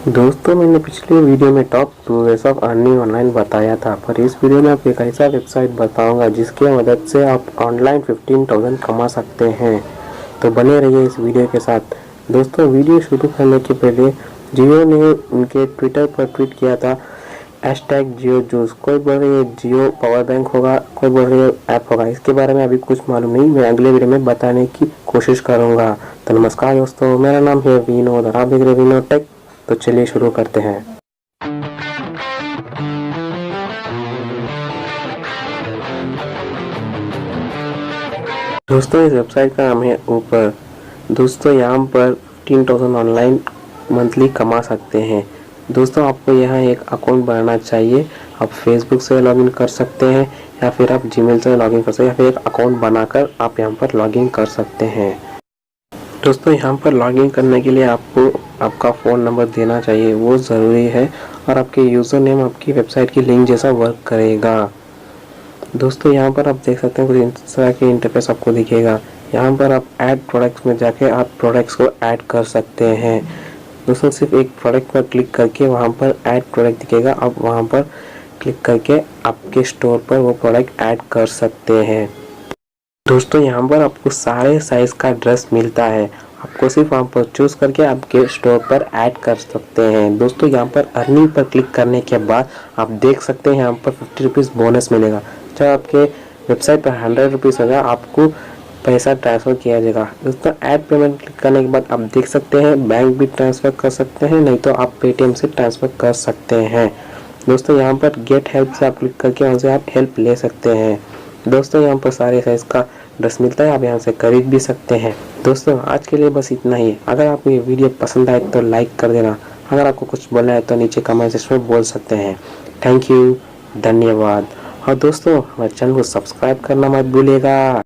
दोस्तों मैंने पिछले वीडियो में top 2 ways of earning online बताया था, पर इस वीडियो में आपको एक ऐसा वेबसाइट बताऊंगा जिसकी मदद से आप ऑनलाइन 15,000 कमा सकते हैं। तो बने रहिए इस वीडियो के साथ। दोस्तों वीडियो शुरू करने के पहले जियो ने उनके ट्विटर पर ट्वीट किया था #जियो जूस। कोई बोल रही है जियो पावर बैंक होगा, कोई बोल रही है ऐप होगा। इसके बारे में अभी कुछ मालूम नहीं, मैं अगले वीडियो में बताने की कोशिश करूँगा। तो नमस्कार दोस्तों, मेरा नाम है वी नोट और आप देख रहे हैं वी नोटेक। तो चलिए शुरू करते हैं। दोस्तों इस वेबसाइट का नाम है ऊपर। दोस्तों यहाँ पर 15,000 ऑनलाइन मंथली कमा सकते हैं। दोस्तों आपको यहाँ एक अकाउंट बनाना चाहिए। आप फेसबुक से लॉगिन कर सकते हैं या फिर आप जीमेल से लॉगिन कर सकते हैं या फिर एक अकाउंट बनाकर आप यहाँ पर लॉगिन कर सकते हैं। दोस्तों यहाँ पर लॉगिन करने के लिए आपको आपका फ़ोन नंबर देना चाहिए, वो ज़रूरी है। और आपके यूज़र नेम आपकी वेबसाइट की लिंक जैसा वर्क करेगा। दोस्तों यहाँ पर आप देख सकते हैं कुछ इस तरह की इंटरफेस आपको दिखेगा। यहाँ पर आप ऐड प्रोडक्ट्स में जाके आप प्रोडक्ट्स को ऐड कर सकते हैं। दोस्तों सिर्फ एक प्रोडक्ट पर क्लिक करके वहाँ पर ऐड प्रोडक्ट दिखेगा, आप वहाँ पर क्लिक करके आपके स्टोर पर वो प्रोडक्ट ऐड कर सकते हैं। दोस्तों यहाँ पर आपको सारे साइज का ड्रेस मिलता है, आपको सिर्फ वहाँ पर चूज़ करके आपके स्टोर पर ऐड कर सकते हैं। दोस्तों यहाँ पर अर्निंग पर क्लिक करने के बाद आप देख सकते हैं यहाँ पर 50 रुपीज़ बोनस मिलेगा। जब आपके वेबसाइट पर 100 रुपीज़ होगा आपको पैसा ट्रांसफ़र किया जाएगा। दोस्तों ऐड पेमेंट क्लिक करने के बाद आप देख सकते हैं बैंक भी ट्रांसफ़र कर सकते हैं, नहीं तो आप पेटीएम से ट्रांसफ़र कर सकते हैं। दोस्तों यहाँ पर गेट हेल्प से आप क्लिक करके वहाँ से आप हेल्प ले सकते हैं। दोस्तों यहाँ पर सारे साइज का ड्रेस मिलता है, आप यहाँ से खरीद भी सकते हैं। दोस्तों आज के लिए बस इतना ही। अगर आपको ये वीडियो पसंद आए तो लाइक कर देना। अगर आपको कुछ बोलना है तो नीचे कमेंट सेक्शन में बोल सकते हैं। थैंक यू, धन्यवाद। और दोस्तों हमारे चैनल को सब्सक्राइब करना मत भूलिएगा।